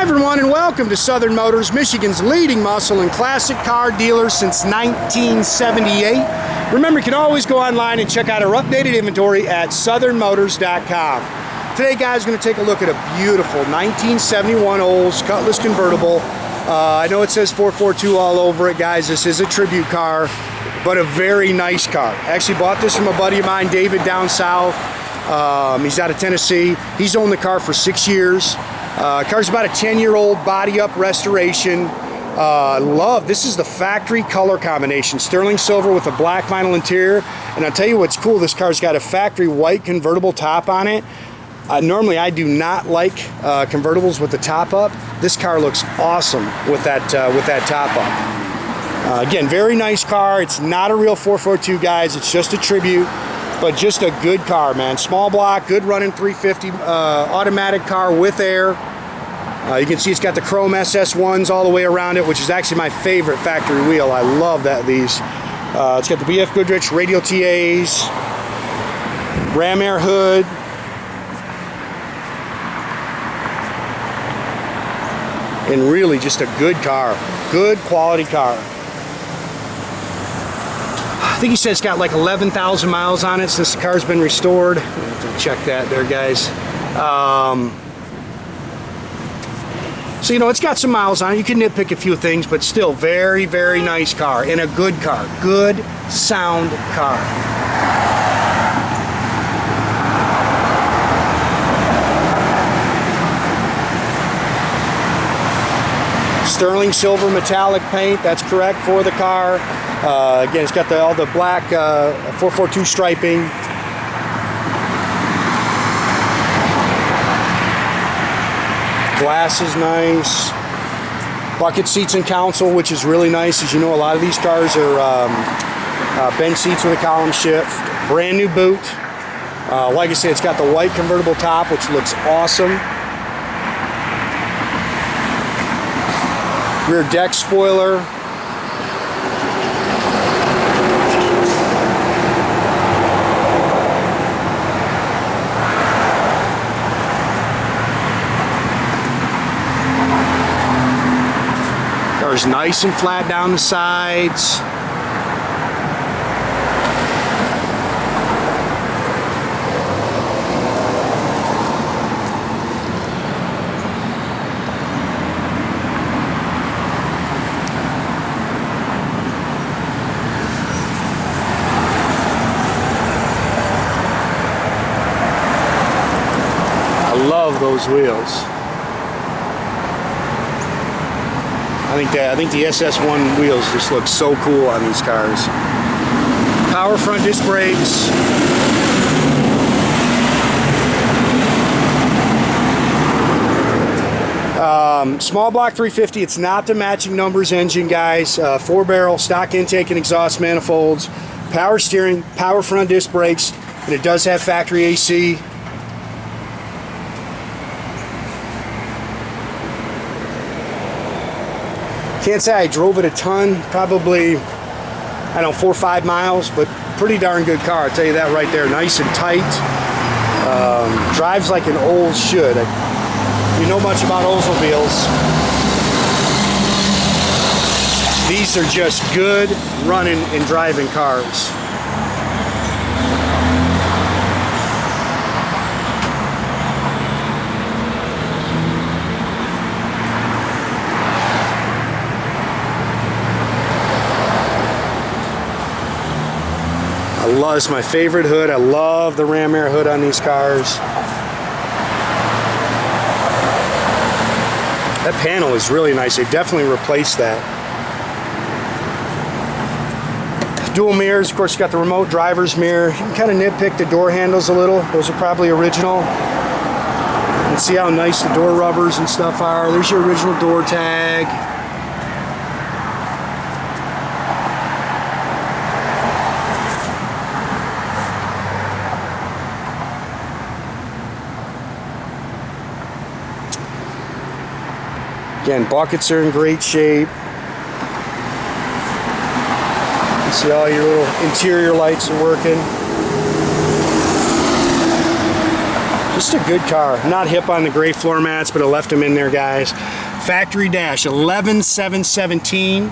everyone, and welcome to Southern Motors, Michigan's leading muscle and classic car dealer since 1978. Remember, you can always go online and check out our updated inventory at southernmotors.com. Today, guys, we're going to take a look at a beautiful 1971 Olds Cutlass convertible. I know it says 442 all over it, guys. This is a tribute car, but a very nice car. I actually bought this from a buddy of mine, David, down south. He's out of Tennessee. He's owned the car for 6 years. Car's about a 10-year-old body up restoration. This is the factory color combination, sterling silver with a black vinyl interior. And I'll tell you what's cool, this car's got a factory white convertible top on it. Normally I do not like convertibles with the top up. This car looks awesome with that top up. Again, very nice car. It's not a real 442, guys. It's just a tribute, but just a good car, man. Small block, good running 350 automatic car with air. You can see it's got the chrome SS1s all the way around it, which is actually my favorite factory wheel. I love these. It's got the BF Goodrich Radial TAs, ram air hood. And really just a good car, good quality car. I think he said it's got like 11,000 miles on it since the car's been restored. I have to check that there, guys. So, you know, it's got some miles on it. You can nitpick a few things, but still very, very nice car and a good car. Good, sound car. Sterling silver metallic paint, that's correct for the car. Again, it's got all the black 442 striping. Glass is nice. Bucket seats and console, which is really nice. As you know, a lot of these cars are bench seats with a column shift. Brand new boot. Like I said, it's got the white convertible top, which looks awesome. Rear deck spoiler. Car's nice and flat down the sides. I love those wheels. I think the SS1 wheels just look so cool on these cars. Power front disc brakes. Small block 350. It's not the matching numbers engine, guys. 4-barrel stock intake and exhaust manifolds. Power steering, power front disc brakes, and it does have factory AC. Can't say I drove it a ton, probably, I don't know, 4 or 5 miles, but pretty darn good car, I'll tell you that right there. Nice and tight. Drives like an Olds should. If you know much about Oldsmobiles, these are just good running and driving cars. It's my favorite hood. I love the ram air hood on these cars. That panel is really nice. They definitely replaced that. Dual mirrors, of course, you got the remote driver's mirror. You can kind of nitpick the door handles a little. Those are probably original. You can see how nice the door rubbers and stuff are. There's your original door tag. Again, buckets are in great shape. You see all your little interior lights are working. Just a good car. Not hip on the gray floor mats, but I left them in there, guys. Factory dash 11717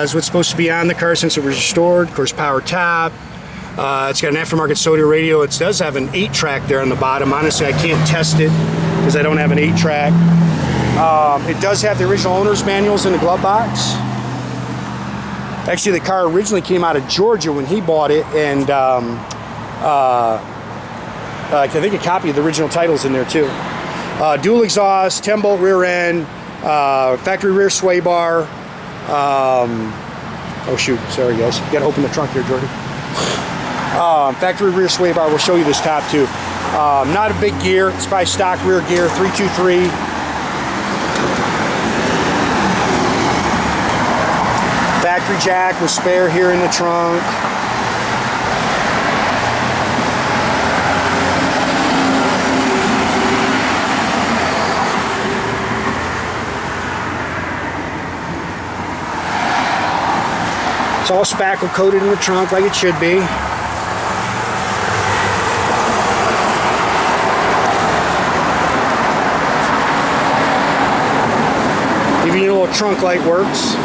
is what's supposed to be on the car since it was restored. Of course, power top. It's got an aftermarket Soda radio. It does have an 8-track there on the bottom. Honestly, I can't test it because I don't have an 8-track. It does have the original owner's manuals in the glove box. Actually, the car originally came out of Georgia when he bought it, and I think a copy of the original title's in there too. Dual exhaust, 10-bolt rear end, factory rear sway bar. Oh shoot, sorry guys. You gotta open the trunk here, Jordy. Factory rear sway bar. We'll show you this top too. Not a big gear. It's probably stock rear gear, 323. Factory jack with spare here in the trunk. It's all spackle coated in the trunk like it should be. Even your little trunk light works.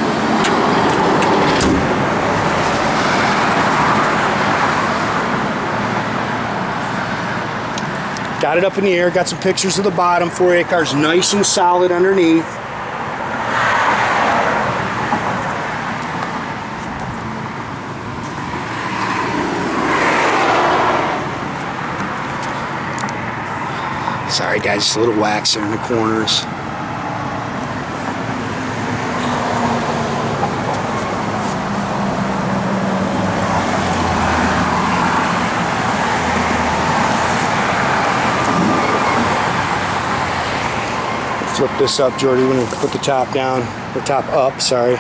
Got it up in the air, got some pictures of the bottom for you. The car's nice and solid underneath. Sorry guys, just a little wax there in the corners. Flip this up, Jordy, when we put the top down, or top up, sorry.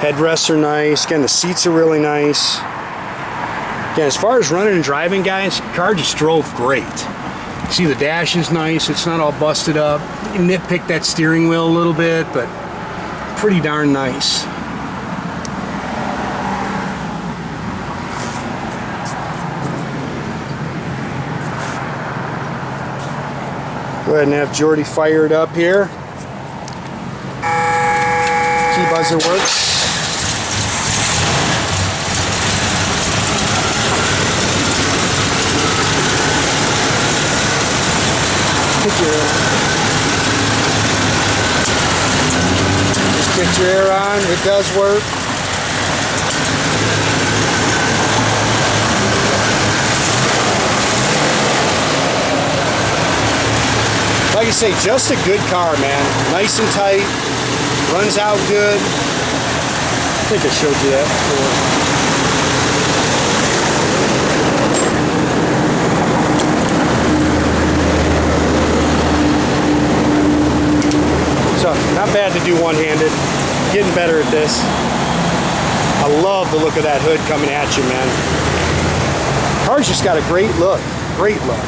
Headrests are nice. Again, the seats are really nice. Again, as far as running and driving, guys, the car just drove great. See, the dash is nice. It's not all busted up. You can nitpick that steering wheel a little bit, but pretty darn nice. Go ahead and have Jordy fired up here. Key buzzer works. Just get your air on, it does work. Like I say, just a good car, man. Nice and tight, runs out good. I think I showed you that before. So, not bad to do one-handed. Getting better at this. I love the look of that hood coming at you, man. Car's just got a great look. Great look.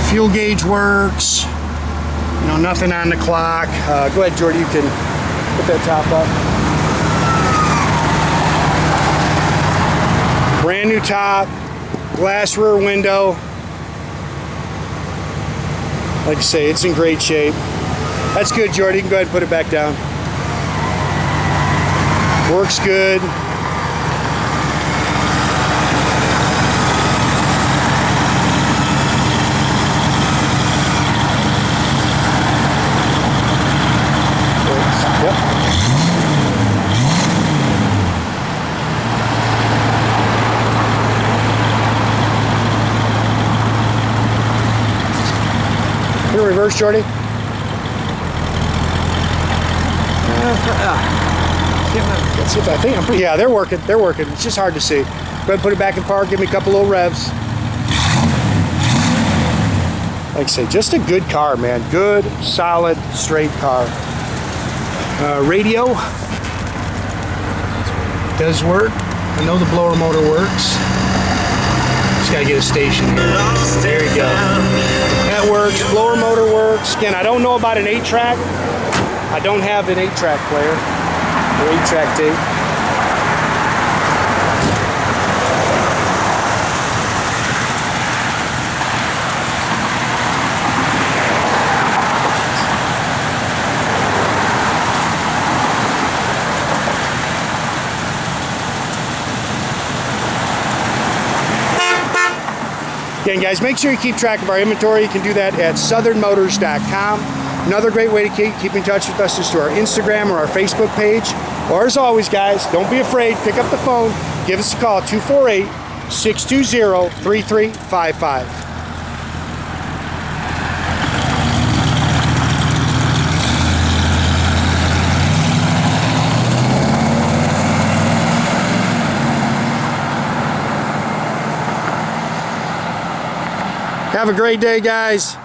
Fuel gauge works. You know, nothing on the clock. Go ahead, Jordy, you can put that top up. Brand new top. Glass rear window. Like I say, it's in great shape. That's good, Jordy. You can go ahead and put it back down. Works good. Yep. Put it in reverse, Jordy. Let's see if I think I'm pretty. Yeah, they're working. They're working. It's just hard to see. Go ahead and put it back in park. Give me a couple little revs. Like I say, just a good car, man. Good, solid, straight car. Radio does work. I know the blower motor works. Just gotta get a station here. There you go. That works. Blower motor works. Again, I don't know about an 8-track. I don't have an 8-track player or 8-track tape. Again, guys, make sure you keep track of our inventory. You can do that at southernmotors.com. Another great way to keep in touch with us is through our Instagram or our Facebook page. Or as always, guys, don't be afraid. Pick up the phone. Give us a call, 248-620-3355. Have a great day, guys.